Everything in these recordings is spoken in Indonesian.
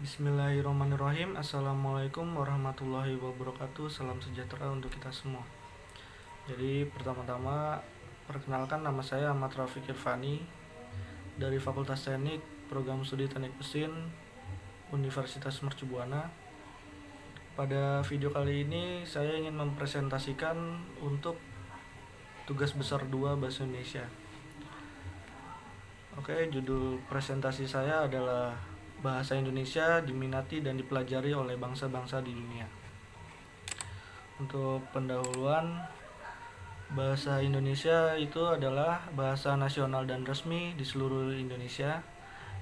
Bismillahirrahmanirrahim. Assalamualaikum warahmatullahi wabarakatuh. Salam sejahtera untuk kita semua. Jadi pertama-tama perkenalkan, nama saya Ahmad Rafiq Irfani dari Fakultas Teknik Program Studi Teknik Mesin Universitas Mercu Buana. Pada video kali ini saya ingin mempresentasikan untuk tugas besar 2 Bahasa Indonesia. Oke, judul presentasi saya adalah Bahasa Indonesia diminati dan dipelajari oleh bangsa-bangsa di dunia. Untuk pendahuluan, bahasa Indonesia itu adalah bahasa nasional dan resmi di seluruh Indonesia.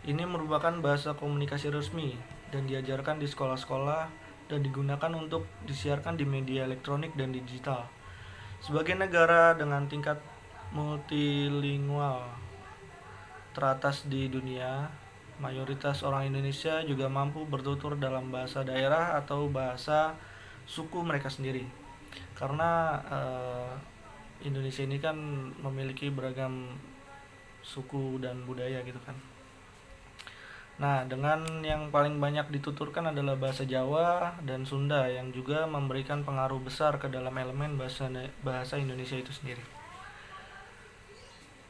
Ini merupakan bahasa komunikasi resmi dan diajarkan di sekolah-sekolah dan digunakan untuk disiarkan di media elektronik dan digital. Sebagai negara dengan tingkat multilingual teratas di dunia, mayoritas orang Indonesia juga mampu bertutur dalam bahasa daerah atau bahasa suku mereka sendiri. Karena Indonesia ini kan memiliki beragam suku dan budaya gitu kan. Nah, dengan yang paling banyak dituturkan adalah bahasa Jawa dan Sunda yang juga memberikan pengaruh besar ke dalam elemen bahasa Indonesia itu sendiri.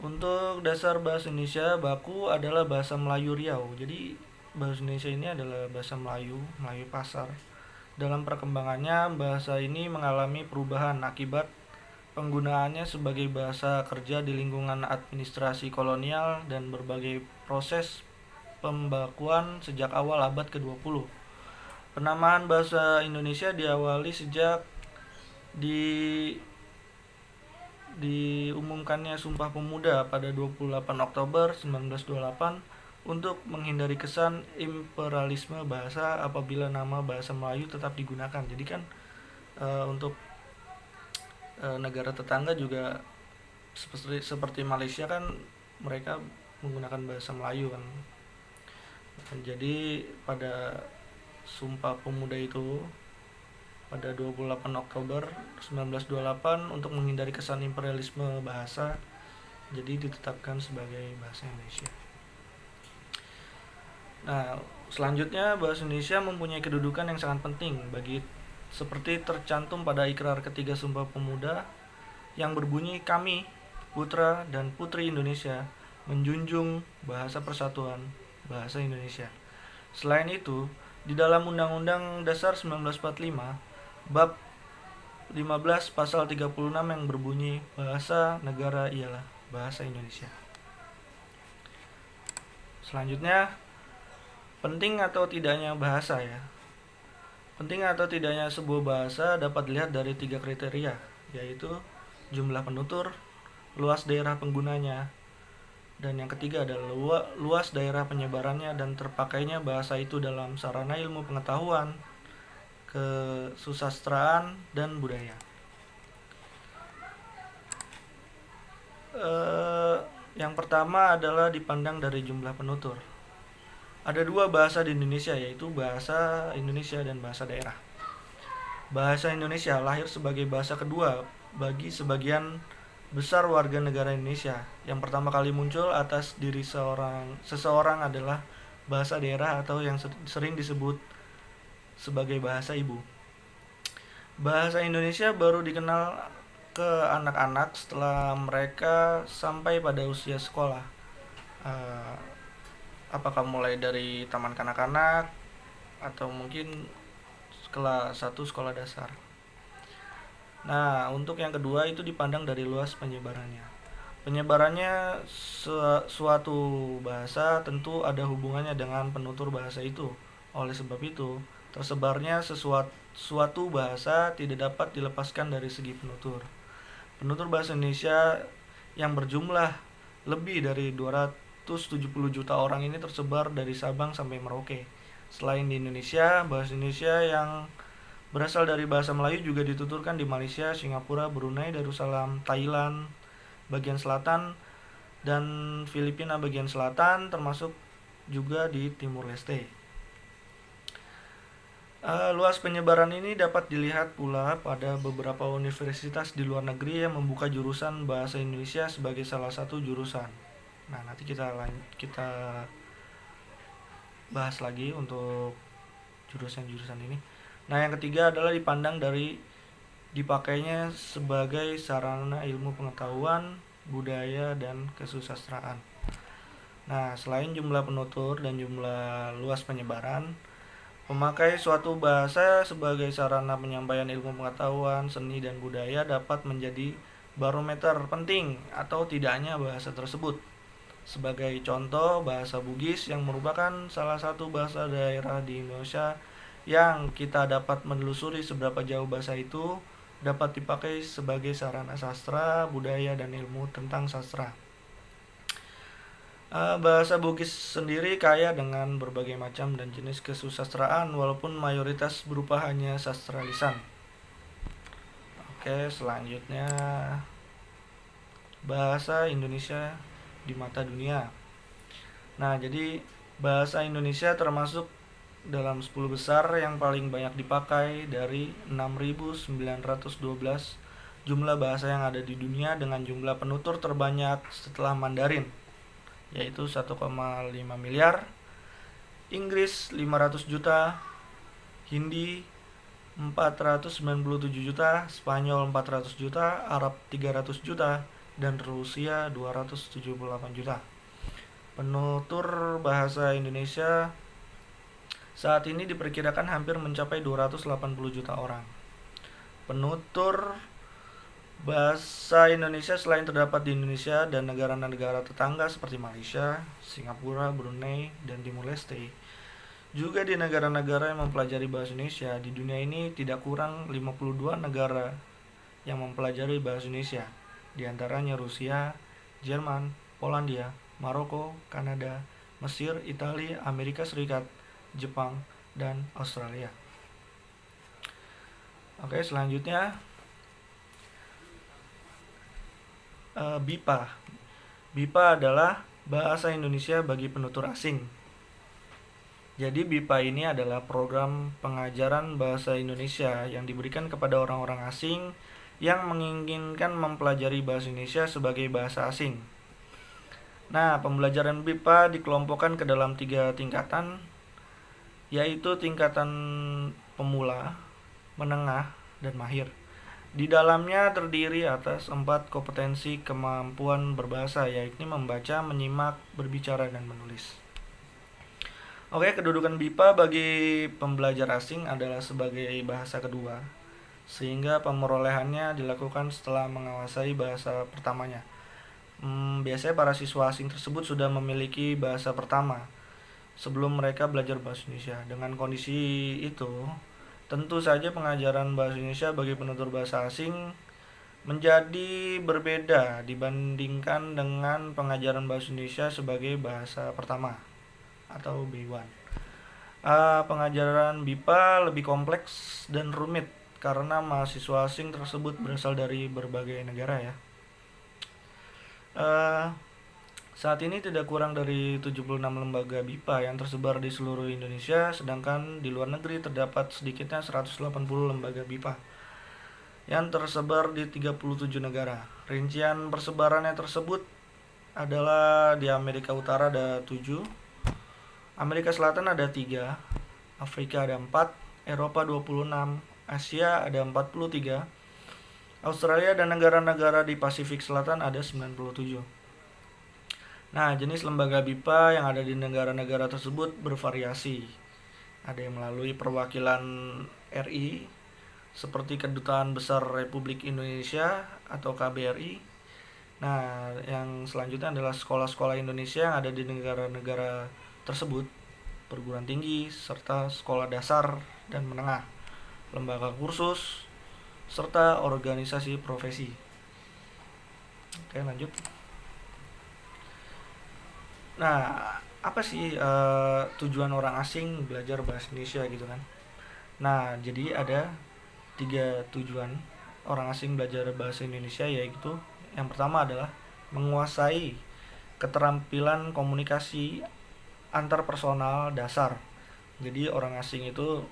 Untuk dasar bahasa Indonesia baku adalah bahasa Melayu Riau. Jadi bahasa Indonesia ini adalah bahasa Melayu pasar. Dalam perkembangannya, bahasa ini mengalami perubahan akibat penggunaannya sebagai bahasa kerja di lingkungan administrasi kolonial dan berbagai proses pembakuan sejak awal abad ke-20. Penamaan bahasa Indonesia diawali sejak diumumkannya Sumpah Pemuda pada 28 Oktober 1928 untuk menghindari kesan imperialisme bahasa apabila nama bahasa Melayu tetap digunakan. Jadi kan untuk negara tetangga juga seperti Malaysia kan mereka menggunakan bahasa Melayu kan. Jadi pada Sumpah Pemuda itu pada 28 Oktober 1928 untuk menghindari kesan imperialisme bahasa, jadi ditetapkan sebagai bahasa Indonesia. Nah, selanjutnya bahasa Indonesia mempunyai kedudukan yang sangat penting seperti tercantum pada Ikrar Ketiga Sumpah Pemuda yang berbunyi, kami, putra dan putri Indonesia, menjunjung bahasa persatuan, bahasa Indonesia. Selain itu, di dalam Undang-Undang Dasar 1945, Bab 15 pasal 36 yang berbunyi, bahasa negara ialah bahasa Indonesia. Selanjutnya, penting atau tidaknya bahasa ya. Penting atau tidaknya sebuah bahasa dapat dilihat dari 3 kriteria, yaitu jumlah penutur, luas daerah penggunanya, dan yang ketiga adalah luas daerah penyebarannya dan terpakainya bahasa itu dalam sarana ilmu pengetahuan, kesusastraan, dan budaya. Yang pertama adalah dipandang dari jumlah penutur. Ada 2 bahasa di Indonesia, yaitu bahasa Indonesia dan bahasa daerah. Bahasa Indonesia lahir sebagai bahasa kedua bagi sebagian besar warga negara Indonesia. Yang pertama kali muncul atas diri seseorang adalah bahasa daerah atau yang sering disebut sebagai bahasa ibu. Bahasa Indonesia baru dikenal ke anak-anak setelah mereka sampai pada usia sekolah. Apakah mulai dari taman kanak-kanak atau mungkin kelas 1 sekolah dasar. Nah, untuk yang kedua itu dipandang dari luas penyebarannya. Penyebarannya suatu bahasa tentu ada hubungannya dengan penutur bahasa itu. Oleh sebab itu, tersebarnya suatu bahasa tidak dapat dilepaskan dari segi penutur. Penutur bahasa Indonesia yang berjumlah lebih dari 270 juta orang ini tersebar dari Sabang sampai Merauke. Selain di Indonesia, bahasa Indonesia yang berasal dari bahasa Melayu juga dituturkan di Malaysia, Singapura, Brunei Darussalam, Thailand bagian selatan, dan Filipina bagian selatan, termasuk juga di Timur Leste. Luas penyebaran ini dapat dilihat pula pada beberapa universitas di luar negeri yang membuka jurusan bahasa Indonesia sebagai salah satu jurusan. Nah, nanti kita bahas lagi untuk jurusan-jurusan ini. Nah, yang ketiga adalah dipandang dari dipakainya sebagai sarana ilmu pengetahuan, budaya, dan kesusastraan. Nah, selain jumlah penutur dan jumlah luas penyebaran, memakai suatu bahasa sebagai sarana penyampaian ilmu pengetahuan, seni, dan budaya dapat menjadi barometer penting atau tidaknya bahasa tersebut. Sebagai contoh, bahasa Bugis yang merupakan salah satu bahasa daerah di Indonesia yang kita dapat menelusuri seberapa jauh bahasa itu dapat dipakai sebagai sarana sastra, budaya, dan ilmu tentang sastra. Bahasa Bugis sendiri kaya dengan berbagai macam dan jenis kesusastraan walaupun mayoritas berupa hanya sastra lisan. Oke, selanjutnya bahasa Indonesia di mata dunia. Nah, jadi bahasa Indonesia termasuk dalam 10 besar yang paling banyak dipakai dari 6.912 jumlah bahasa yang ada di dunia dengan jumlah penutur terbanyak setelah Mandarin, yaitu 1,5 miliar, Inggris 500 juta, Hindi 497 juta, Spanyol 400 juta, Arab 300 juta, dan Rusia 278 juta. Penutur bahasa Indonesia saat ini diperkirakan hampir mencapai 280 juta orang. Penutur bahasa Indonesia selain terdapat di Indonesia dan negara-negara tetangga seperti Malaysia, Singapura, Brunei, dan Timur Leste, juga di negara-negara yang mempelajari bahasa Indonesia. Di dunia ini tidak kurang 52 negara yang mempelajari bahasa Indonesia, di antaranya Rusia, Jerman, Polandia, Maroko, Kanada, Mesir, Italia, Amerika Serikat, Jepang, dan Australia. Oke, selanjutnya BIPA. BIPA adalah bahasa Indonesia bagi penutur asing. Jadi BIPA ini adalah program pengajaran bahasa Indonesia yang diberikan kepada orang-orang asing yang menginginkan mempelajari bahasa Indonesia sebagai bahasa asing. Nah, pembelajaran BIPA dikelompokkan ke dalam 3 tingkatan, yaitu tingkatan pemula, menengah, dan mahir. Di dalamnya terdiri atas 4 kompetensi kemampuan berbahasa, yaitu membaca, menyimak, berbicara, dan menulis. Oke, kedudukan BIPA bagi pembelajar asing adalah sebagai bahasa kedua, sehingga pemerolehannya dilakukan setelah menguasai bahasa pertamanya. Biasanya para siswa asing tersebut sudah memiliki bahasa pertama sebelum mereka belajar bahasa Indonesia. Dengan kondisi itu, tentu saja pengajaran bahasa Indonesia bagi penutur bahasa asing menjadi berbeda dibandingkan dengan pengajaran bahasa Indonesia sebagai bahasa pertama atau B1. Pengajaran BIPA lebih kompleks dan rumit karena mahasiswa asing tersebut berasal dari berbagai negara ya. Saat ini tidak kurang dari 76 lembaga BIPA yang tersebar di seluruh Indonesia, sedangkan di luar negeri terdapat sedikitnya 180 lembaga BIPA yang tersebar di 37 negara. Rincian persebarannya tersebut adalah di Amerika Utara ada 7, Amerika Selatan ada 3, Afrika ada 4, Eropa 26, Asia ada 43, Australia dan negara-negara di Pasifik Selatan ada 97. Nah, jenis lembaga BIPA yang ada di negara-negara tersebut bervariasi. Ada yang melalui perwakilan RI, seperti Kedutaan Besar Republik Indonesia atau KBRI. Nah, yang selanjutnya adalah sekolah-sekolah Indonesia yang ada di negara-negara tersebut, perguruan tinggi, serta sekolah dasar dan menengah, lembaga kursus, serta organisasi profesi. Oke, lanjut. Nah, apa sih tujuan orang asing belajar bahasa Indonesia gitu kan? Nah, jadi ada 3 tujuan orang asing belajar bahasa Indonesia, yaitu yang pertama adalah menguasai keterampilan komunikasi antar personal dasar. Jadi orang asing itu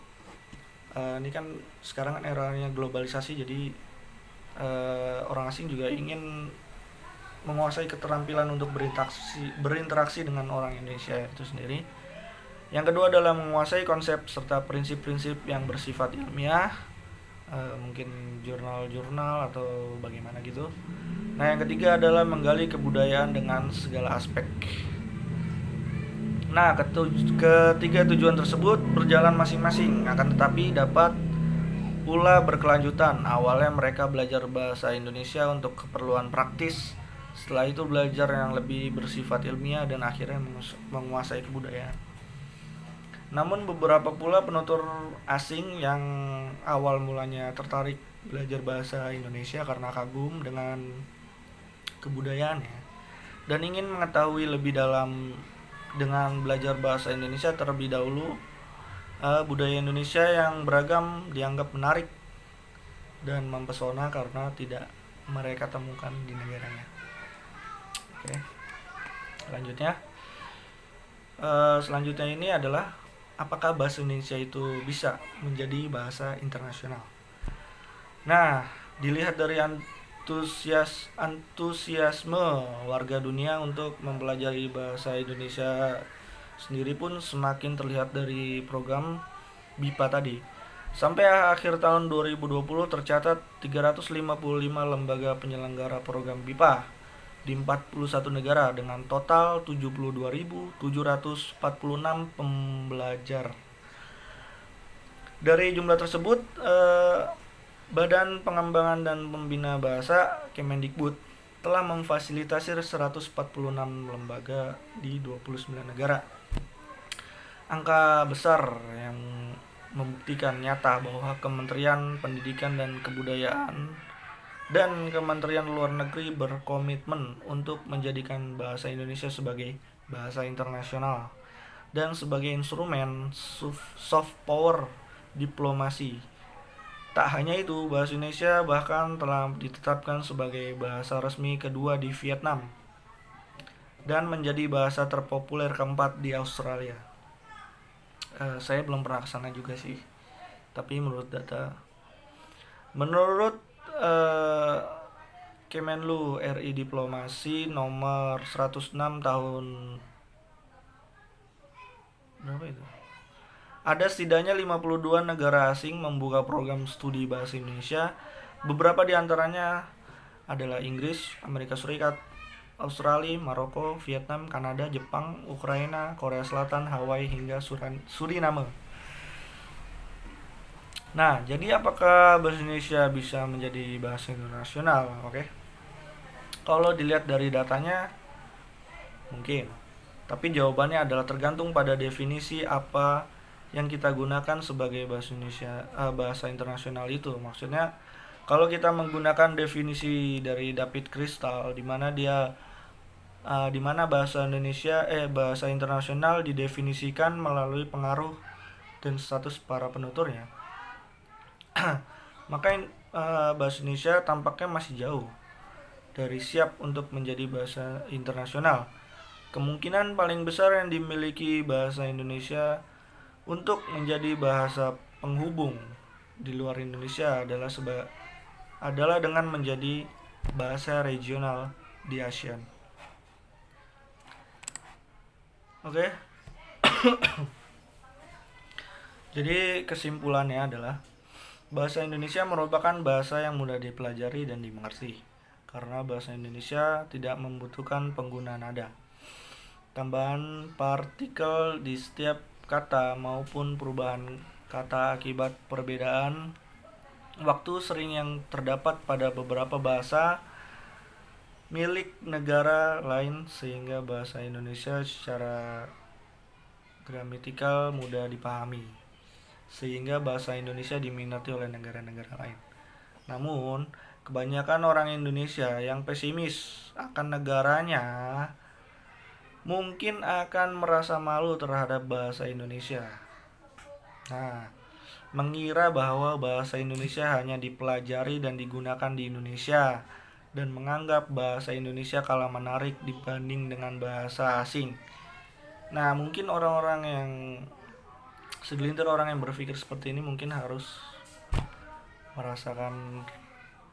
ini kan sekarang kan eranya globalisasi, jadi orang asing juga ingin menguasai keterampilan untuk berinteraksi dengan orang Indonesia itu sendiri. Yang kedua adalah menguasai konsep serta prinsip-prinsip yang bersifat ilmiah, mungkin jurnal-jurnal atau bagaimana gitu. Nah, yang ketiga adalah menggali kebudayaan dengan segala aspek. Nah, ketiga tujuan tersebut berjalan masing-masing, akan tetapi dapat pula berkelanjutan. Awalnya mereka belajar bahasa Indonesia untuk keperluan praktis, setelah itu belajar yang lebih bersifat ilmiah, dan akhirnya menguasai kebudayaan. Namun beberapa pula penutur asing yang awal mulanya tertarik belajar bahasa Indonesia karena kagum dengan kebudayaannya dan ingin mengetahui lebih dalam dengan belajar bahasa Indonesia terlebih dahulu. Budaya Indonesia yang beragam dianggap menarik dan mempesona karena tidak mereka temukan di negaranya. Oke, selanjutnya selanjutnya ini adalah apakah bahasa Indonesia itu bisa menjadi bahasa internasional. Nah, dilihat dari antusiasme warga dunia untuk mempelajari bahasa Indonesia sendiri pun semakin terlihat dari program BIPA tadi. Sampai akhir tahun 2020 tercatat 355 lembaga penyelenggara program BIPA di 41 negara dengan total 72.746 pembelajar. Dari jumlah tersebut, Badan Pengembangan dan Pembina Bahasa Kemendikbud telah memfasilitasi 146 lembaga di 29 negara. Angka besar yang membuktikan nyata bahwa Kementerian Pendidikan dan Kebudayaan dan Kementerian Luar Negeri berkomitmen untuk menjadikan bahasa Indonesia sebagai bahasa internasional dan sebagai instrumen soft power diplomasi. Tak hanya itu, bahasa Indonesia bahkan telah ditetapkan sebagai bahasa resmi kedua di Vietnam dan menjadi bahasa terpopuler keempat di Australia. Saya belum pernah kesana juga sih, tapi menurut Kemenlu RI Diplomasi nomor 106 tahun berapa itu? Ada setidaknya 52 negara asing membuka program studi bahasa Indonesia. Beberapa di antaranya adalah Inggris, Amerika Serikat, Australia, Maroko, Vietnam, Kanada, Jepang, Ukraina, Korea Selatan, Hawaii, hingga Suriname. Nah, jadi apakah bahasa Indonesia bisa menjadi bahasa internasional? Oke. Kalau dilihat dari datanya, mungkin. Tapi jawabannya adalah tergantung pada definisi apa yang kita gunakan sebagai bahasa Indonesia, bahasa internasional itu. Maksudnya, kalau kita menggunakan definisi dari David Crystal, di mana bahasa bahasa internasional didefinisikan melalui pengaruh dan status para penuturnya, maka bahasa Indonesia tampaknya masih jauh dari siap untuk menjadi bahasa internasional. Kemungkinan paling besar yang dimiliki bahasa Indonesia untuk menjadi bahasa penghubung di luar Indonesia adalah dengan menjadi bahasa regional di ASEAN. Oke. Jadi kesimpulannya adalah bahasa Indonesia merupakan bahasa yang mudah dipelajari dan dimengerti karena bahasa Indonesia tidak membutuhkan penggunaan nada, tambahan partikel di setiap kata maupun perubahan kata akibat perbedaan waktu sering yang terdapat pada beberapa bahasa milik negara lain, sehingga bahasa Indonesia secara gramatikal mudah dipahami, sehingga bahasa Indonesia diminati oleh negara-negara lain. Namun, kebanyakan orang Indonesia yang pesimis akan negaranya mungkin akan merasa malu terhadap bahasa Indonesia. Nah, mengira bahwa bahasa Indonesia hanya dipelajari dan digunakan di Indonesia dan menganggap bahasa Indonesia kalah menarik dibanding dengan bahasa asing. Nah, mungkin segelintir orang yang berpikir seperti ini mungkin harus merasakan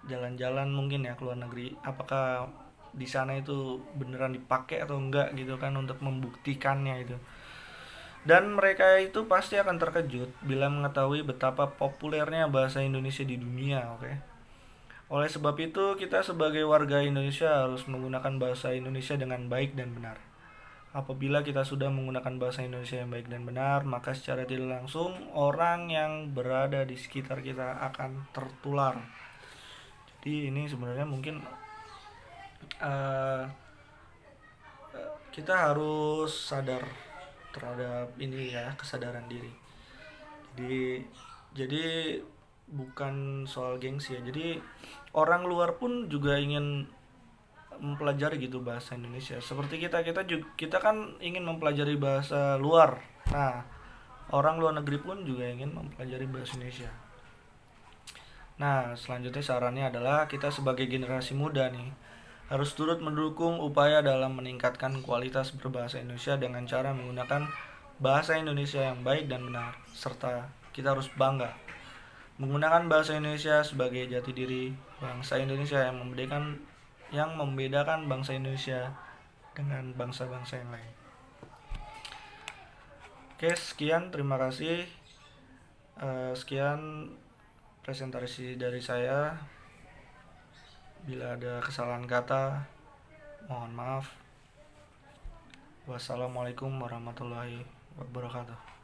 jalan-jalan mungkin ya ke luar negeri. Apakah di sana itu beneran dipakai atau enggak gitu kan, untuk membuktikannya itu. Dan mereka itu pasti akan terkejut bila mengetahui betapa populernya bahasa Indonesia di dunia, oke? Oleh sebab itu, kita sebagai warga Indonesia harus menggunakan bahasa Indonesia dengan baik dan benar. Apabila kita sudah menggunakan bahasa Indonesia yang baik dan benar, maka secara tidak langsung orang yang berada di sekitar kita akan tertular. Jadi ini sebenarnya mungkin uh, kita harus sadar terhadap ini ya, kesadaran diri. Jadi bukan soal gengsi ya. Jadi orang luar pun juga ingin mempelajari gitu bahasa Indonesia. Seperti kita kan ingin mempelajari bahasa luar. Nah, orang luar negeri pun juga ingin mempelajari bahasa Indonesia. Nah, selanjutnya sarannya adalah kita sebagai generasi muda nih harus turut mendukung upaya dalam meningkatkan kualitas berbahasa Indonesia dengan cara menggunakan bahasa Indonesia yang baik dan benar, serta kita harus bangga menggunakan bahasa Indonesia sebagai jati diri bangsa Indonesia yang membedakan bangsa Indonesia dengan bangsa-bangsa yang lain. Oke, sekian, terima kasih. Sekian presentasi dari saya. Bila ada kesalahan kata, mohon maaf. Wassalamualaikum warahmatullahi wabarakatuh.